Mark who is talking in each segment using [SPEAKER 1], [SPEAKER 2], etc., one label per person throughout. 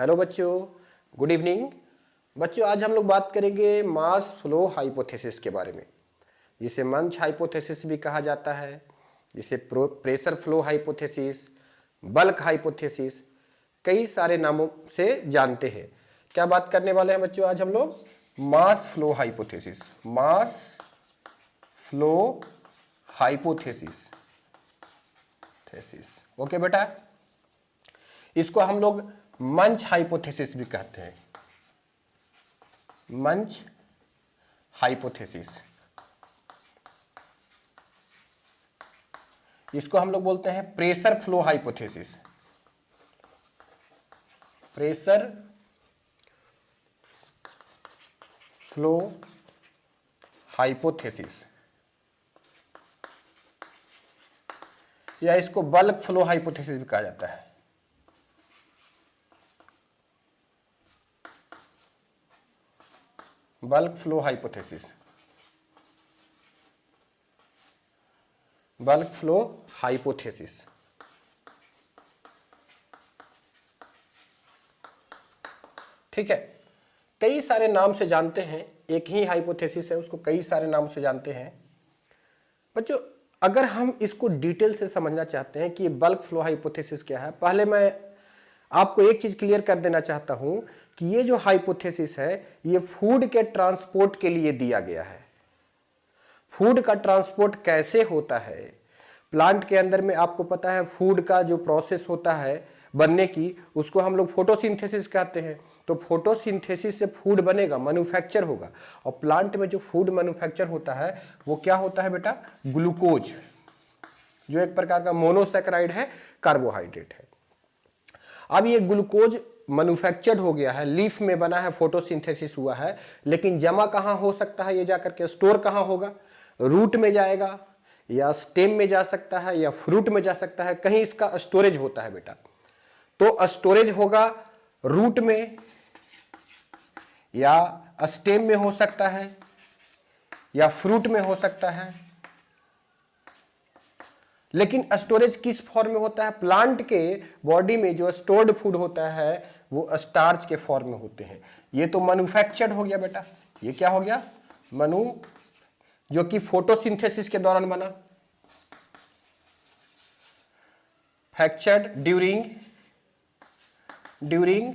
[SPEAKER 1] Hello बच्चों, good evening. बच्चों आज हम लोग बात करेंगे मास फ्लो हाइपोथेसिस के बारे में, जिसे मंच हाइपोथेसिस भी कहा जाता है, जिसे pressure flow hypothesis, bulk hypothesis, कई सारे नामों से जानते हैं। क्या बात करने वाले हैं बच्चों आज हम लोग? Mass flow hypothesis. Mass flow hypothesis. Okay बेटा, इसको हम लोग मंच हाइपोथेसिस भी कहते हैं। मंच हाइपोथेसिस, इसको हम लोग बोलते हैं pressure flow hypothesis. Pressure flow hypothesis, या इसको बल्क फ्लो हाइपोथेसिस भी कहा जाता है। Bulk flow hypothesis, bulk flow hypothesis. ठीक है, कई सारे नाम से जानते हैं, एक ही हाइपोथेसिस है उसको कई सारे नाम से जानते हैं। बच्चों अगर हम इसको डिटेल से समझना चाहते हैं कि बल्क फ्लो हाइपोथेसिस क्या है, पहले मैं आपको एक चीज क्लियर कर देना चाहता हूं कि ये जो हाइपोथेसिस है ये फूड के ट्रांसपोर्ट के लिए दिया गया है। फूड का ट्रांसपोर्ट कैसे होता है प्लांट के अंदर में, आपको पता है फूड का जो प्रोसेस होता है बनने की, उसको हम लोग फोटोसिंथेसिस कहते हैं। तो फोटोसिंथेसिस से फूड बनेगा, मैन्युफैक्चर होगा। और प्लांट में जो फूड मैन्युफैक्चर होता है वो क्या होता है बेटा? ग्लूकोज, जो एक प्रकार का मोनोसैकेराइड है, कार्बोहाइड्रेट है। अब ये ग्लूकोज मैन्युफैक्चर्ड हो गया है, लीफ में बना है, फोटोसिंथेसिस हुआ है, लेकिन जमा कहां हो सकता है? ये जाकर के स्टोर कहां होगा? रूट में जाएगा, या स्टेम में जा सकता है, या फ्रूट में जा सकता है, कहीं इसका स्टोरेज होता है बेटा। तो स्टोरेज होगा रूट में या स्टेम में हो सकता है, या फ्रूट में हो सकता है। लेकिन स्टोरेज किस फॉर्म में होता है? प्लांट के बॉडी में जो स्टोर्ड फूड होता है वो स्टार्च के फॉर्म में होते हैं। ये तो मैन्युफैक्चर्ड हो गया बेटा। ये क्या हो गया? जो कि फोटोसिंथेसिस के दौरान बना, फैक्चर्ड ड्यूरिंग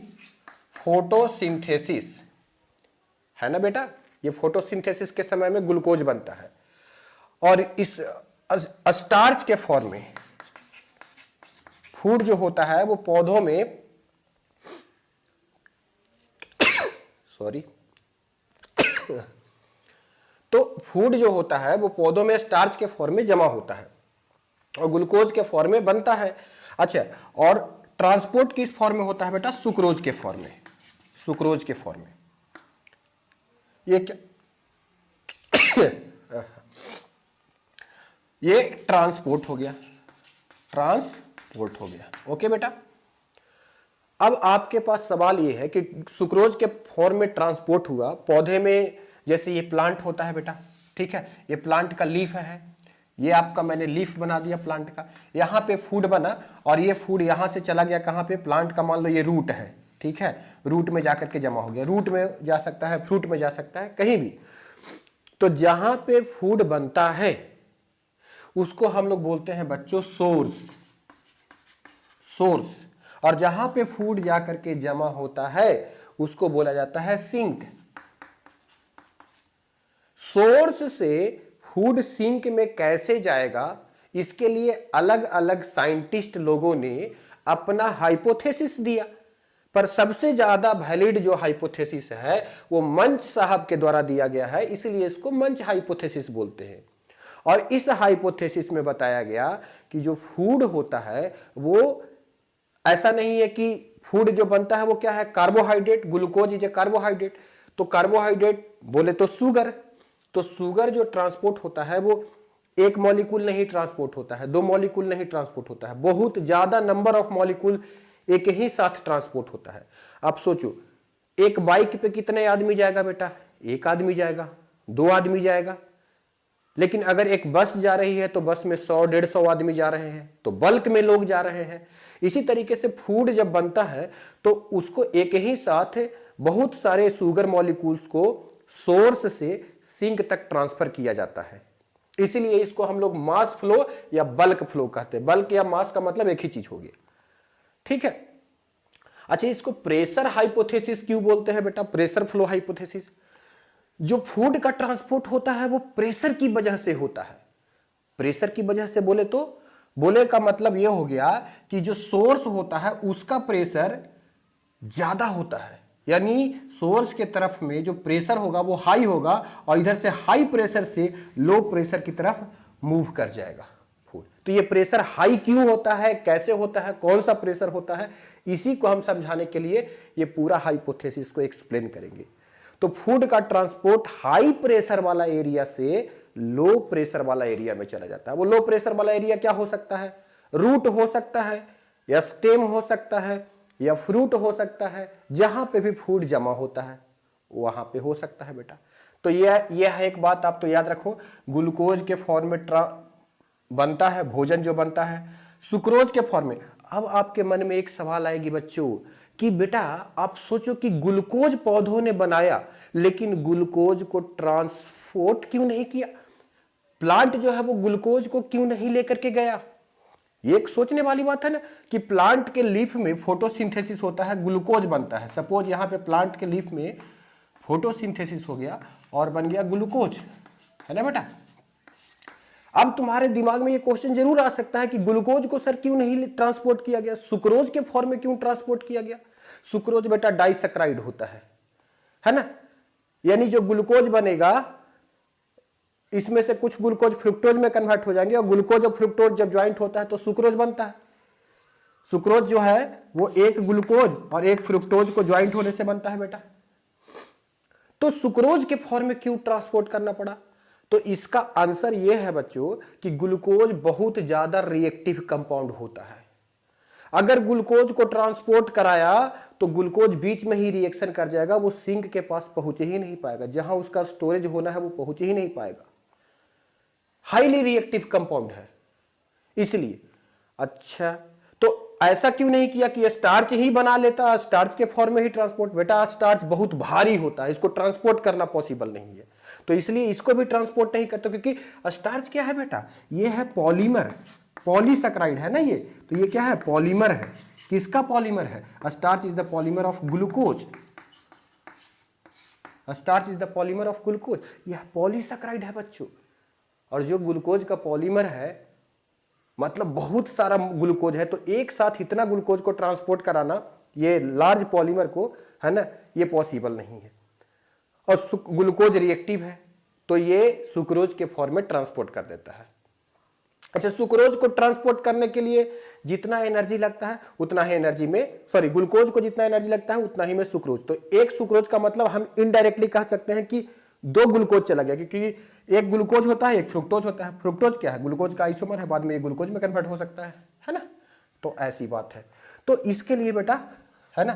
[SPEAKER 1] फोटोसिंथेसिस, है ना बेटा। ये फोटोसिंथेसिस के समय में ग्लूकोज बनता है, और इस स्टार्च के फॉर्म में फूड जो होता है वो पौधों में सॉरी तो फूड जो होता है वो पौधों में स्टार्च के फॉर्म में जमा होता है और ग्लूकोज के फॉर्म में बनता है। अच्छा, और ट्रांसपोर्ट किस फॉर्म में होता है बेटा? सुक्रोज के फॉर्म में। सुक्रोज के फॉर्म में ये क्या ये ट्रांसपोर्ट हो गया, ट्रांसपोर्ट हो गया। ओके बेटा, अब आपके पास सवाल ये है कि सुक्रोज के फॉर्म में ट्रांसपोर्ट हुआ पौधे में, जैसे ये प्लांट होता है बेटा, ठीक है, ये प्लांट का लीफ है, ये आपका मैंने लीफ बना दिया प्लांट का, यहाँ पे फूड बना, और ये फूड यहाँ से चला गया कहाँ पे? प्लांट का मान लो ये रूट है, ठीक है, रूट में जाकर के जमा हो गया। रूट में जा सकता है, फ्रूट में जा सकता है, कहीं भी। तो जहां पे फूड बनता है उसको हम लोग बोलते हैं बच्चों सोर्स। और जहां पे फूड जाकर के जमा होता है उसको बोला जाता है सिंक। सोर्स से फूड सिंक में कैसे जाएगा, इसके लिए अलग अलग साइंटिस्ट लोगों ने अपना हाइपोथेसिस दिया, पर सबसे ज्यादा वैलिड जो हाइपोथेसिस है वो मंच साहब के द्वारा दिया गया है, इसलिए इसको मंच हाइपोथेसिस बोलते हैं। और इस हाइपोथेसिस में बताया गया कि जो फूड होता है वो ऐसा नहीं है कि फूड जो बनता है वो क्या है? Carbohydrate. Glucose is a carbohydrate. तो कार्बोहाइड्रेट बोले तो शुगर, तो शुगर जो ट्रांसपोर्ट होता है वो एक मॉलिक्यूल नहीं ट्रांसपोर्ट होता है, दो मॉलिक्यूल नहीं ट्रांसपोर्ट होता है, बहुत ज्यादा नंबर ऑफ मॉलिक्यूल एक ही साथ ट्रांसपोर्ट होता है। आप सोचो, एक बाइक पे कितने आदमी जाएगा बेटा? एक आदमी जाएगा, दो आदमी जाएगा, लेकिन अगर एक बस जा रही है तो बस में 100-150 आदमी जा रहे हैं, तो बल्क में लोग जा रहे हैं। इसी तरीके से फूड जब बनता है तो उसको एक ही साथ बहुत सारे शुगर मॉलिक्यूल्स को सोर्स से सिंक तक ट्रांसफर किया जाता है। इसीलिए इसको हम लोग मास फ्लो या बल्क फ्लो कहते हैं। बल्क या मास का मतलब एक ही चीज हो गया, ठीक है। अच्छा, इसको प्रेशर हाइपोथेसिस क्यों बोलते हैं बेटा? प्रेशर फ्लो हाइपोथेसिस, जो फूड का ट्रांसपोर्ट होता है वो प्रेशर की वजह से होता है। प्रेशर की वजह से बोले तो बोले का मतलब यह हो गया कि जो सोर्स होता है उसका प्रेशर ज्यादा होता है, यानी सोर्स के तरफ में जो प्रेशर होगा वो हाई होगा और इधर से हाई प्रेशर से लो प्रेशर की तरफ मूव कर जाएगा फूड। तो ये प्रेशर हाई क्यों होता है, कैसे होता है, कौन सा प्रेशर होता है, इसी को हम समझाने के लिए ये पूरा हाइपोथेसिस को एक्सप्लेन करेंगे। तो फूड का ट्रांसपोर्ट हाई प्रेशर वाला एरिया से लो प्रेशर वाला एरिया में चला जाता है। वो लो प्रेशर वाला एरिया क्या हो सकता है? रूट हो सकता है, या स्टेम हो सकता है, या फ्रूट हो सकता है। जहां पे भी फूड जमा होता है वहां पे हो सकता है बेटा। तो यह एक बात आप तो याद रखो, ग्लूकोज के फॉर्म में बनता है भोजन, जो बनता है सुक्रोज के फॉर्म में। अब आपके मन में एक सवाल आएगी बच्चों कि बेटा आप सोचो कि ग्लूकोज पौधों ने बनाया लेकिन ग्लूकोज को ट्रांसपोर्ट क्यों नहीं किया? प्लांट जो है वो ग्लूकोज को क्यों नहीं लेकर के गया? ये एक सोचने वाली बात है ना, कि प्लांट के लीफ में फोटोसिंथेसिस होता है, ग्लूकोज बनता है। सपोज यहां पे प्लांट के लीफ में फोटोसिंथेसिस हो गया और बन गया ग्लूकोज, है ना बेटा। अब तुम्हारे दिमाग में ये क्वेश्चन जरूर आ सकता है कि ग्लूकोज को सर क्यों नहीं ट्रांसपोर्ट किया गया, सुक्रोज के फॉर्म में क्यों ट्रांसपोर्ट किया गया? सुक्रोज बेटा डाइसैकराइड होता है ना, यानी जो ग्लूकोज बनेगा इसमें से कुछ ग्लूकोज फ्रुक्टोज में कन्वर्ट हो जाएंगे और ग्लूकोज और फ्रुक्टोज जब ज्वाइंट होता है तो सुक्रोज बनता है। सुक्रोज जो है वो एक ग्लूकोज और एक फ्रुक्टोज को ज्वाइंट होने से बनता है बेटा। तो सुक्रोज के फॉर्म में क्यों ट्रांसपोर्ट करना पड़ा? तो इसका आंसर यह है बच्चों कि ग्लूकोज बहुत ज्यादा रिएक्टिव कंपाउंड होता है। अगर ग्लूकोज को ट्रांसपोर्ट कराया तो ग्लूकोज बीच में ही रिएक्शन कर जाएगा, वो सिंक के पास पहुंच ही नहीं पाएगा, जहां उसका स्टोरेज होना है वो पहुंच ही नहीं पाएगा। हाईली रिएक्टिव कंपाउंड है इसलिए। अच्छा, तो ऐसा क्यों नहीं किया कि स्टार्च ही बना लेता, स्टार्च के फॉर्म में ही ट्रांसपोर्ट? बेटा स्टार्च बहुत भारी होता है, इसको ट्रांसपोर्ट करना पॉसिबल नहीं है, तो इसलिए इसको भी ट्रांसपोर्ट नहीं करते, क्योंकि स्टार्च क्या है बेटा? ये है पॉलीमर, पॉलीसैकराइड है ना ये, तो ये क्या है? पॉलीमर है। किसका पॉलीमर है? Starch is the polymer of glucose. Starch is the polymer of glucose, यह पॉलीसैकराइड है बच्चों। और जो ग्लूकोज का पॉलीमर है मतलब बहुत सारा ग्लूकोज है, तो एक साथ इतना ग्लूकोज को ट्रांसपोर्ट कराना, ये लार्ज पॉलीमर को, है ना, ये पॉसिबल नहीं है। और ग्लूकोज रिएक्टिव है तो ये सुक्रोज के फॉर्म में ट्रांसपोर्ट कर देता है। अच्छा, सुक्रोज को ट्रांसपोर्ट करने के लिए जितना एनर्जी लगता है उतना ही एनर्जी में, सॉरी, ग्लूकोज को जितना एनर्जी लगता है उतना ही में सुक्रोज। तो एक सुक्रोज का मतलब हम इनडायरेक्टली कह सकते हैं कि दो ग्लूकोज चला गया, क्योंकि एक ग्लूकोज होता है एक फ्रुक्टोज होता है। फ्रुक्टोज क्या है? ग्लूकोज का आइसोमर है, बाद में ये ग्लूकोज में कन्वर्ट हो सकता है ना। तो ऐसी बात है। तो इसके लिए बेटा है ना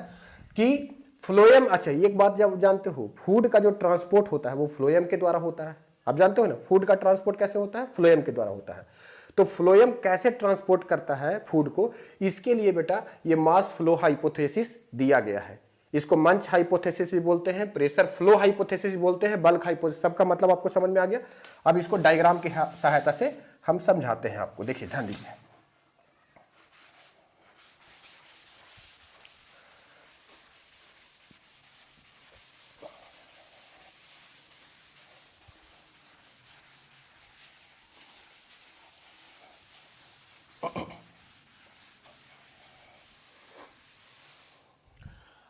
[SPEAKER 1] कि फ्लोएम, अच्छा एक बात जब जानते हो, फूड का जो ट्रांसपोर्ट होता है वो फ्लोएम के द्वारा होता है। आप जानते हो ना फूड का ट्रांसपोर्ट कैसे होता है? फ्लोएम के द्वारा होता है। तो फ्लोएम कैसे ट्रांसपोर्ट करता है फूड को, इसके लिए बेटा ये मास फ्लो हाइपोथेसिस दिया गया है। इसको मंच हाइपोथेसिस भी बोलते हैं, प्रेशर फ्लो हाइपोथेसिस बोलते हैं, बल्क हाइपोथेसिस, सबका मतलब आपको समझ में आ गया। अब इसको डायग्राम की सहायता से हम समझाते हैं आपको। देखिए ध्यान दीजिए,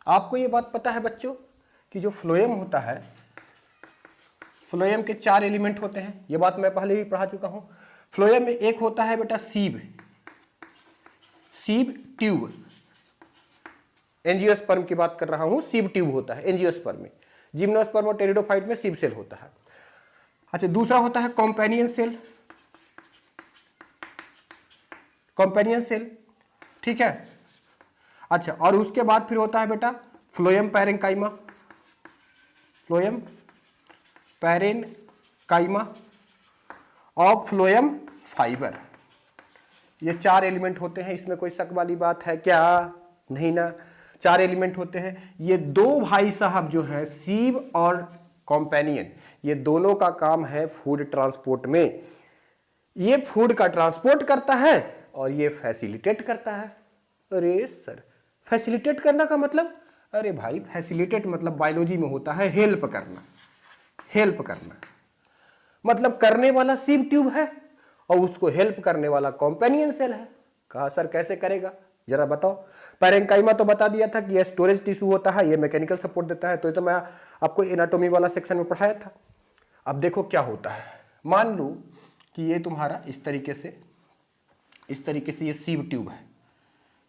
[SPEAKER 1] आपको ये बात पता है बच्चों कि जो फ्लोएम होता है, फ्लोएम के 4 एलिमेंट होते हैं। ये बात मैं पहले ही पढ़ा चुका हूं। फ्लोएम में एक होता है बेटा सीब, सीब ट्यूब, एंजियोस्पर्म की बात कर रहा हूं, सीब ट्यूब होता है एंजियोस्पर्म में। जिम्नोस्पर्म और टेरिडोफाइट में सीब सेल होता है। अच्छा, दूसरा होता है कॉम्पेनियन सेल, कॉम्पेनियन सेल, ठीक है। अच्छा, और उसके बाद फिर होता है बेटा phloem parenchyma, phloem parenchyma, of phloem fibre. ये 4 एलिमेंट होते हैं, इसमें कोई शक वाली बात है क्या? नहीं ना, 4 एलिमेंट होते हैं। ये 2 भाई साहब जो है सीव और कॉम्पेनियन, ये दोनों का काम है फूड ट्रांसपोर्ट में। ये फूड का ट्रांसपोर्ट करता है और ये फैसिलिटेट करता है। अरे सर, फैसिलिटेट करना का मतलब? अरे भाई, फैसिलिटेट मतलब बायोलॉजी में होता है हेल्प करना। हेल्प करना मतलब करने वाला सीव ट्यूब है और उसको हेल्प करने वाला कॉम्पेनियन सेल है। कहा सर कैसे करेगा, जरा बताओ। पैरेंकाइमा तो बता दिया था कि ये स्टोरेज टिश्यू होता है, ये मैकेनिकल सपोर्ट देता है, तो ये तो मैं आपको एनाटॉमी वाला सेक्शन में पढ़ाया था। अब देखो क्या होता है, मान लो कि ये तुम्हारा इस तरीके से ये सीव ट्यूब है।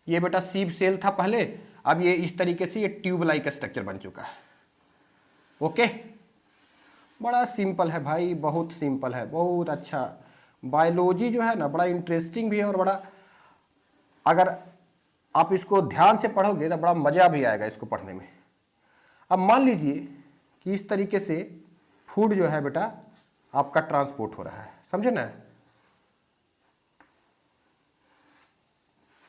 [SPEAKER 1] ये बेटा सीव सेल था पहले, अब ये इस तरीके से ये ट्यूब लाइक स्ट्रक्चर बन चुका है। ओके, बड़ा सिंपल है भाई, बहुत सिंपल है, बहुत अच्छा। बायोलॉजी जो है ना बड़ा इंटरेस्टिंग भी है और बड़ा, अगर आप इसको ध्यान से पढ़ोगे तो बड़ा मज़ा भी आएगा इसको पढ़ने में। अब मान लीजिए कि इस तरीके से फूड जो है बेटा आपका ट्रांसपोर्ट हो रहा है, समझे ना?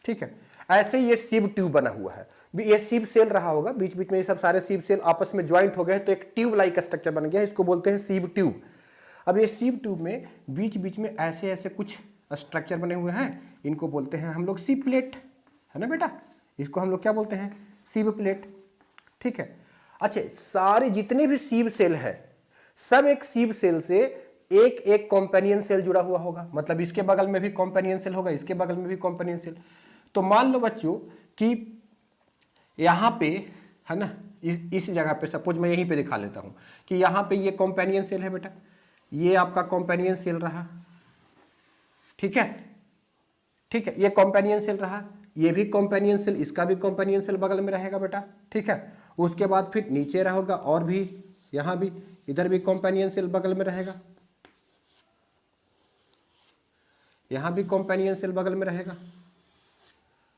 [SPEAKER 1] ठीक है, ऐसे ये सीव ट्यूब बना हुआ है। ये सीव सेल रहा होगा, बीच बीच में ये सब सारे सीव सेल आपस में ज्वाइंट हो गए तो एक ट्यूब लाइक स्ट्रक्चर बन गया, इसको बोलते हैं सीव ट्यूब। अब ये सीव ट्यूब में बीच बीच में ऐसे ऐसे कुछ स्ट्रक्चर बने हुए हैं, इनको बोलते हैं हम लोग सीव प्लेट, है ना बेटा? इसको हम लोग क्या बोलते हैं? सीव प्लेट। ठीक है, अच्छा, सारे जितने भी सीव सेल है सब एक सीव सेल से एक एक कॉम्पेनियन सेल जुड़ा हुआ होगा, मतलब इसके बगल में भी कॉम्पेनियन सेल होगा, इसके बगल में भी कॉम्पेनियन सेल। तो मान लो बच्चों कि यहाँ पे है ना, इस जगह पे सपोज मैं यहीं पे दिखा लेता हूँ कि यहाँ पे ये कॉम्पेनियन सेल है बेटा, ये आपका कॉम्पेनियन सेल रहा। ठीक है, ठीक है, ये कॉम्पेनियन सेल रहा, ये भी कॉम्पेनियन सेल, इसका भी कॉम्पेनियन सेल बगल में रहेगा बेटा। ठीक है, उसके बाद फिर नीचे रहेगा और भी, यहाँ भी, इधर भी कॉम्पेनियन सेल बगल में रहेगा, यहाँ भी कॉम्पेनियन सेल बगल में रहेगा।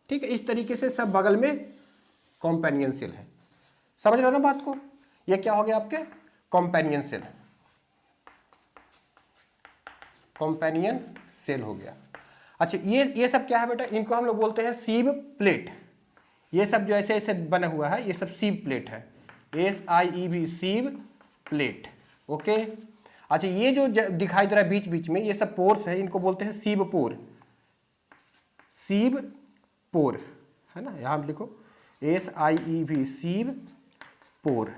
[SPEAKER 1] ठीक है, इस तरीके से सब बगल में कॉम्पेनियन सेल है। समझ रहे हो ना बात को? ये क्या हो गया आपके? कॉम्पेनियन सेल, कॉम्पेनियन सेल हो गया। अच्छा, ये सब क्या है बेटा? इनको हम लोग बोलते हैं सीव प्लेट। ये सब जो ऐसे ऐसे बना हुआ है ये सब सीव प्लेट है, SIEV, सीव प्लेट। ओके, अच्छा, ये जो दिखाई दे रहा है बीच बीच में ये सब पोर्स है, इनको बोलते हैं सीव पोर। सीव पोर है ना, यहाँ लिखो SIEV, सीव पोर।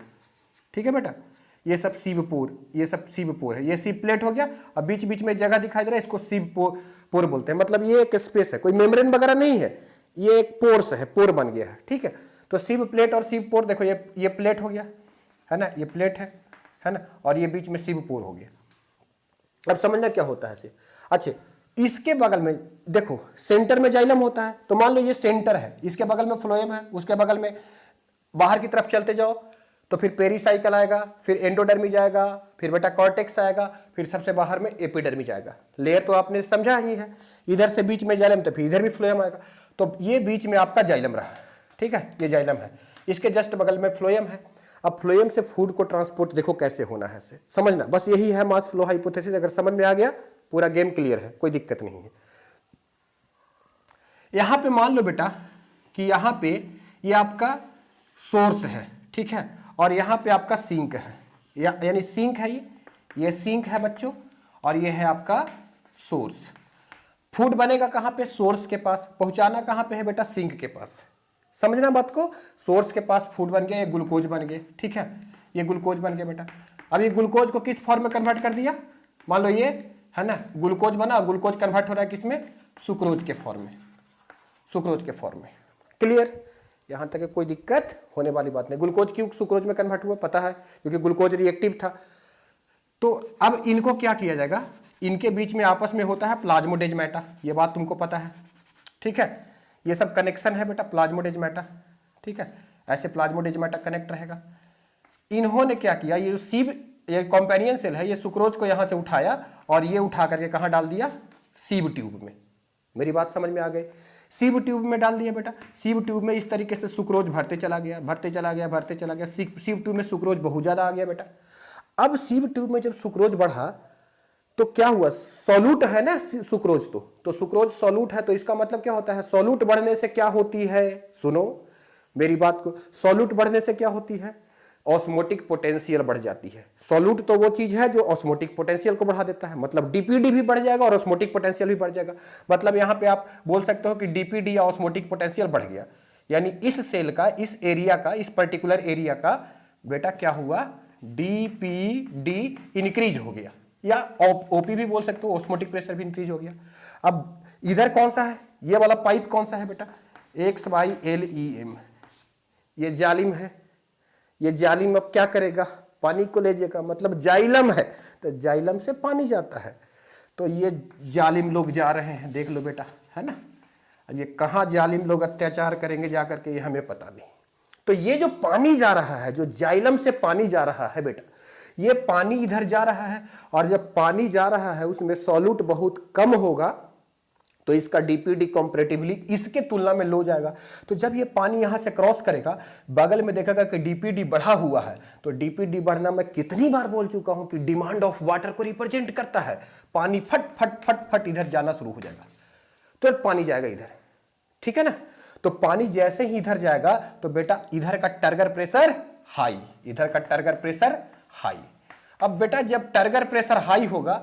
[SPEAKER 1] ठीक है बेटा, ये सब सीव पोर, ये सब सीव पोर है। ये सीव प्लेट हो गया। अब बीच बीच में जगह दिखाई दे रहा है, इसको सीव पोर बोलते हैं। मतलब ये एक स्पेस है, कोई मेम्ब्रेन वगैरह नहीं है, ये एक पोर्स है, पोर बन गया है। ठीक है, तो सीव प्लेट और सीव पोर, देखो ये प्लेट हो गया है ना, ये प्लेट है ना, और ये बीच में सीव पोर हो गया। अब समझना क्या होता है इसे। अच्छा, इसके बगल में देखो सेंटर में जाइलम होता है, तो मान लो ये सेंटर है, इसके बगल में फ्लोएम है, उसके बगल में बाहर की तरफ चलते जाओ तो फिर पेरीसाइकिल आएगा, फिर एंडोडर्मी जाएगा, फिर बेटा कॉर्टेक्स आएगा, फिर सबसे बाहर में एपिडर्मी जाएगा। लेयर तो आपने समझा ही है, इधर से बीच में जाइलम तो फिर इधर भी फ्लोएम आएगा, तो ये बीच में आपका जाइलम रहा। ठीक है, ये जाइलम है, इसके जस्ट बगल में फ्लोएम है। अब फ्लोएम से फूड को ट्रांसपोर्ट देखो कैसे होना है, से समझना, बस यही है मास फ्लो हाइपोथेसिस। अगर समझ में आ गया पूरा गेम क्लियर है, कोई दिक्कत नहीं है। यहां पे मान लो बेटा कि यहां पे ये आपका सोर्स है, ठीक है, और यहां पे आपका सिंक है, यानी सिंक है, ये सिंक है बच्चों, और ये है आपका सोर्स। फूड बनेगा कहां पे? सोर्स के पास। पहुंचाना कहां पे है बेटा? सिंक के पास। समझना बात को, सोर्स के पास फूड बन गया, ये ग्लूकोज बन गया। ठीक है, ये ग्लूकोज बन गया बेटा। अब ये ग्लूकोज को किस फॉर्म में कन्वर्ट कर दिया? मान लो ये है ना ग्लूकोज बना, ग्लूकोज कन्वर्ट हो रहा है किसमें? सुक्रोज के फॉर्म में, सुक्रोज के फॉर्म में। क्लियर? यहां तक कोई दिक्कत होने वाली बात नहीं। ग्लूकोज क्यों सुक्रोज में कन्वर्ट हुआ पता है? क्योंकि ग्लूकोज रिएक्टिव था। तो अब इनको क्या किया जाएगा? इनके बीच में आपस में होता है प्लाज्मोडेजमाटा, ये बात तुमको पता है। ठीक है, ये सब कनेक्शन है बेटा, प्लाज्मोडेजमाटा। ठीक है, ऐसे प्लाज्मोडेजमाटा कनेक्ट रहेगा। इन्होंने क्या किया, ये जो सीव, ये कॉम्पेनियन सेल है, ये सुक्रोज को यहां से उठाया और ये उठा करके कहां डाल दिया? सीव ट्यूब में। मेरी बात समझ में आ गई? सीव ट्यूब में डाल दिया बेटा। सीव ट्यूब में इस तरीके से सुक्रोज भरते चला गया, भरते चला गया, भरते चला गया। सीव ट्यूब में सुक्रोज बहुत ज्यादा आ गया बेटा। अब सीव ट्यूब में जब सुक्रोज बढ़ा तो क्या हुआ, सॉल्यूट है ना सुक्रोज, तो सुक्रोज सॉल्यूट है, तो इसका मतलब क्या होता है, सॉल्यूट बढ़ने से क्या होती है, सुनो मेरी बात को, सॉल्यूट बढ़ने से क्या होती है, ऑस्मोटिक पोटेंशियल बढ़ जाती है। सॉल्यूट तो वो चीज है जो ऑस्मोटिक पोटेंशियल को बढ़ा देता है, मतलब डीपीडी भी बढ़ जाएगा और ऑस्मोटिक पोटेंशियल भी बढ़ जाएगा। मतलब यहां पे आप बोल सकते हो कि डीपीडी या ऑस्मोटिक पोटेंशियल बढ़ गया, यानी इस सेल का, इस एरिया का, इस पर्टिकुलर एरिया का बेटा क्या हुआ, डीपीडी इंक्रीज हो गया, या ओपी भी बोल सकते हो, ऑस्मोटिक प्रेशर भी इंक्रीज हो गया। अब इधर कौन सा है, ये वाला पाइप कौन सा है बेटा, XYLEM, ये जालिम है। ये जालिम अब क्या करेगा, पानी को ले जाएगा, मतलब जाइलम है, तो जाइलम से पानी जाता है। तो ये जालिम लोग जा रहे हैं, देख लो बेटा, है ना। अब ये कहाँ जालिम लोग अत्याचार करेंगे जाकर के, ये हमें पता नहीं। तो ये जो पानी जा रहा है, जो जाइलम से पानी जा रहा है बेटा, ये पानी इधर जा रहा है, और जब पानी जा रहा है उसमें सॉल्यूट बहुत कम होगा, तो इसका डीपीडी कंपैरेटिवली इसके तुलना में लो जाएगा। तो जब ये पानी यहां से क्रॉस करेगा, बगल में देखेगा कि डीपीडी बढ़ा हुआ है, तो डीपीडी बढ़ना मैं कितनी बार बोल चुका हूं कि डिमांड ऑफ वाटर को रिप्रेजेंट करता है। पानी फट फट फट फट इधर जाना शुरू हो जाएगा, तुरंत पानी जाएगा इधर, ठीक है ना। तो पानी जैसे ही इधर जाएगा, तो बेटा इधर का टर्गर प्रेशर हाई, इधर का टर्गर प्रेशर हाई। अब बेटा जब टर्गर प्रेशर हाई होगा,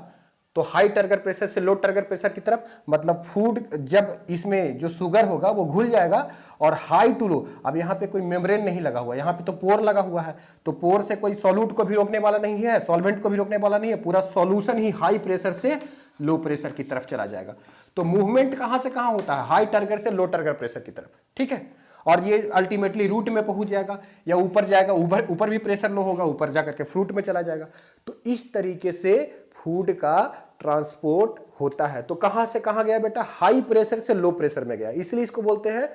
[SPEAKER 1] तो हाई टर्गर प्रेशर से लो टर्गर प्रेशर की तरफ, मतलब फूड जब इसमें जो शुगर होगा वो घुल जाएगा, और हाई टू लो। अब यहाँ पे कोई मेम्ब्रेन नहीं लगा हुआ, यहाँ पे तो पोर लगा हुआ है, तो पोर से कोई सॉल्यूट को भी रोकने वाला नहीं है, सॉल्वेंट को भी रोकने वाला नहीं है, पूरा सॉल्यूशन ही हाई प्रेशर से लो प्रेशर की तरफ चला जाएगा। तो मूवमेंट कहाँ से कहाँ होता है, हाई टर्गर से लो टर्गर प्रेशर की तरफ, ठीक है। और ये अल्टीमेटली रूट में पहुंच जाएगा, या ऊपर जाएगा, ऊपर भी प्रेशर लो होगा, ऊपर जाकर के फ्रूट में चला जाएगा। तो इस तरीके से फूड का ट्रांसपोर्ट होता है। तो कहां से कहां गया बेटा, हाई प्रेशर से लो प्रेशर में गया, इसलिए इसको बोलते हैं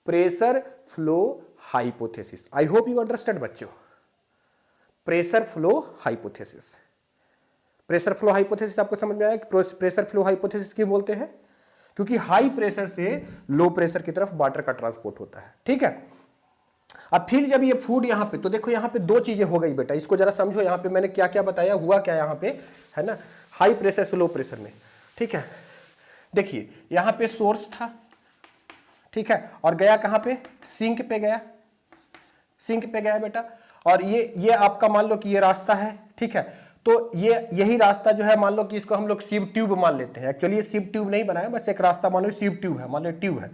[SPEAKER 1] pressure flow hypothesis. I hope you understand बच्चों, pressure flow hypothesis. Pressure flow hypothesis आपको समझ में आया कि प्रेशर फ्लो हाइपोथेसिस क्यों बोलते हैं, क्योंकि हाई प्रेशर से लो प्रेशर की तरफ वाटर का ट्रांसपोर्ट होता है, ठीक है। अब फिर जब ये फूड यहां पे, तो देखो यहां पे दो चीजें हो गई बेटा, इसको जरा समझो, यहां पे मैंने क्या क्या बताया, हुआ क्या यहां पे, है ना, हाई प्रेशर से लो प्रेशर में, ठीक है। देखिए यहां पे सोर्स था, ठीक है, और गया कहां पे, सिंक पे गया, सिंक पे गया बेटा। और ये आपका मान लो कि ये रास्ता है, ठीक है। तो यही रास्ता जो है, मान लो कि इसको हम लोग सीव ट्यूब मान लेते हैं, एक्चुअली ये सीव ट्यूब नहीं बनाया, बस एक रास्ता मान लो सीव ट्यूब है, मान लो ट्यूब है।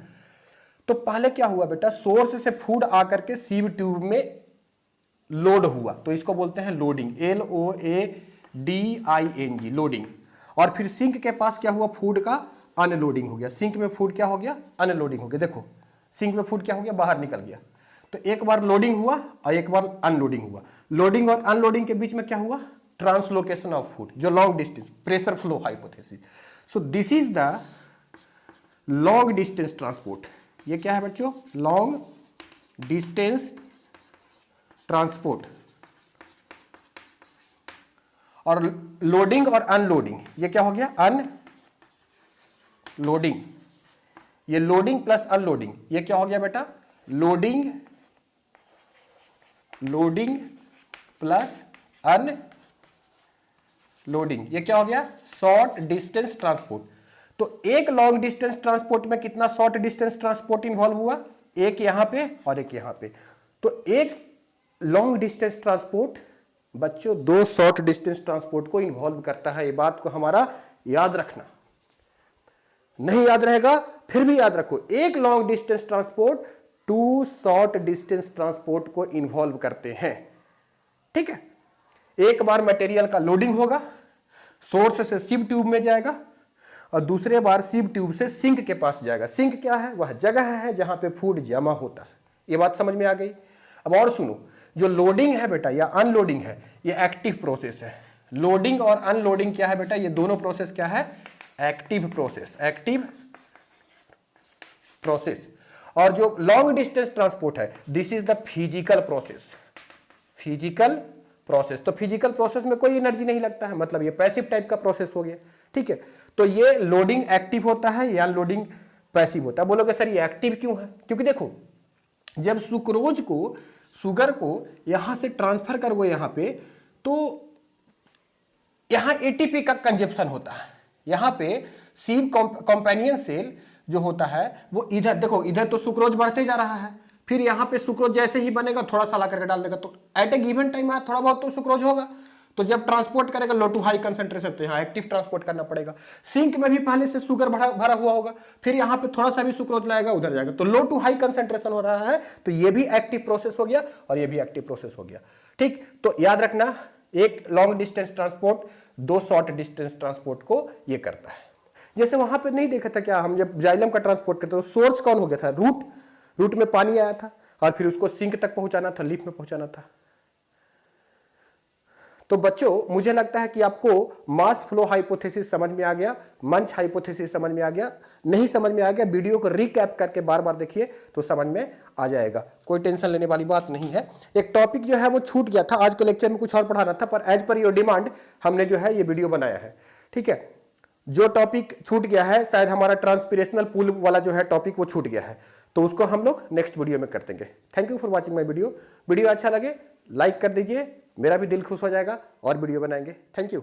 [SPEAKER 1] तो पहले क्या हुआ बेटा, सोर्स से फूड आकर के सीव ट्यूब में लोड हुआ, तो इसको बोलते हैं लोडिंग, LOADING, लोडिंग। और फिर सिंक के पास क्या हुआ, फूड का अनलोडिंग हो गया, सिंक में फूड क्या हो गया, अनलोडिंग हो गया। देखो सिंक में फूड क्या हो गया, बाहर निकल गया। तो एक बार लोडिंग हुआ और एक बार अनलोडिंग हुआ। लोडिंग और अनलोडिंग के बीच में क्या हुआ, ट्रांसलोकेशन ऑफ फूड, जो long distance, pressure flow hypothesis. So this is the long distance transport. ये क्या है बच्चों, लॉन्ग डिस्टेंस ट्रांसपोर्ट। और लोडिंग और अनलोडिंग, ये क्या हो गया, अनलोडिंग। ये लोडिंग प्लस अनलोडिंग, ये क्या हो गया बेटा, लोडिंग प्लस अनलोडिंग। ये क्या हो गया, शॉर्ट डिस्टेंस ट्रांसपोर्ट। तो एक लॉन्ग डिस्टेंस ट्रांसपोर्ट में कितना शॉर्ट डिस्टेंस ट्रांसपोर्ट इन्वॉल्व हुआ, एक यहां पे और एक यहां पे। तो एक लॉन्ग डिस्टेंस ट्रांसपोर्ट बच्चों दो शॉर्ट डिस्टेंस ट्रांसपोर्ट को इन्वॉल्व करता है। ये बात को हमारा याद रखना, नहीं याद रहेगा फिर भी याद रखो, एक long distance transport to short distance transport को इन्वॉल्व करते हैं, ठीक है। एक बार मटेरियल का लोडिंग होगा, सोर्स से सिव ट्यूब में जाएगा, और दूसरे बार सिव ट्यूब से सिंक के पास जाएगा। सिंक क्या है, वह जगह है जहां पे फूड जमा होता है। ये बात समझ में आ गई। अब और सुनो, जो लोडिंग है बेटा या अनलोडिंग है, ये एक्टिव प्रोसेस है। लोडिंग और अनलोडिंग क्या है बेटा, ये दोनों प्रोसेस क्या है, एक्टिव प्रोसेस, एक्टिव प्रोसेस। और जो लॉन्ग डिस्टेंस ट्रांसपोर्ट है, this is the physical process, physical process. तो फिजिकल प्रोसेस में कोई एनर्जी नहीं लगता है, मतलब ये पैसिव टाइप का प्रोसेस हो गया, ठीक है। तो ये लोडिंग एक्टिव होता है या लोडिंग पैसिव होता है। बोलोगे सर ये एक्टिव क्यों है, क्योंकि देखो जब सुक्रोज को, शुगर को यहां से ट्रांसफर करोगे यहां पे, तो यहां एटीपी का कंजप्शन होता है। यहां पे सी कंपेनियन सेल जो होता है वो इधर देखो, इधर तो सुक्रोज बढ़ते जा रहा है, फिर यहां पे सुक्रोज जैसे ही बनेगा थोड़ा सा ला करके डाल देगा, तो एट ए गिवन टाइम यहाँ थोड़ा बहुत तो सुक्रोज होगा। तो जब ट्रांसपोर्ट करेगा लो टू हाई कंसेंट्रेशन, तो यहाँ एक्टिव ट्रांसपोर्ट करना पड़ेगा। सिंक में भी पहले से शुगर भरा हुआ होगा, फिर यहाँ पे थोड़ा सा भी सुक्रोज लाएगा, उधर जाएगा, तो लो टू हाई कंसेंट्रेशन हो रहा है, तो ये भी एक्टिव प्रोसेस हो गया और ये भी एक्टिव प्रोसेस हो गया। ठीक, तो याद रखना, एक long distance transport 2 short distance transport को ये करता है। जैसे वहां पे नहीं देखा था क्या, हम जब जाइलम का ट्रांसपोर्ट करते तो सोर्स कौन हो गया था, रूट में पानी आया था और फिर उसको सिंक तक पहुंचाना था, लीफ में पहुंचाना था। तो बच्चों मुझे लगता है कि आपको मास फ्लो हाइपोथेसिस समझ में आ गया, मंच हाइपोथेसिस समझ में आ गया। नहीं समझ में आ गया, वीडियो को रिकैप करके बार बार देखिए तो समझ में आ जाएगा, कोई टेंशन लेने वाली बात नहीं है। एक टॉपिक जो है वो छूट गया था, आज के लेक्चर में कुछ और पढ़ाना था, पर एज पर योर डिमांड हमने जो है ये वीडियो बनाया है। ठीक है, जो टॉपिक छूट गया है, शायद हमारा ट्रांसपिरेशनल पूल वाला जो है टॉपिक वो छूट गया है, तो उसको हम लोग नेक्स्ट वीडियो में कर देंगे। Thank you for watching my video. Video अच्छा लगे लाइक कर दीजिए, मेरा भी दिल खुश हो जाएगा और वीडियो बनाएंगे। Thank you.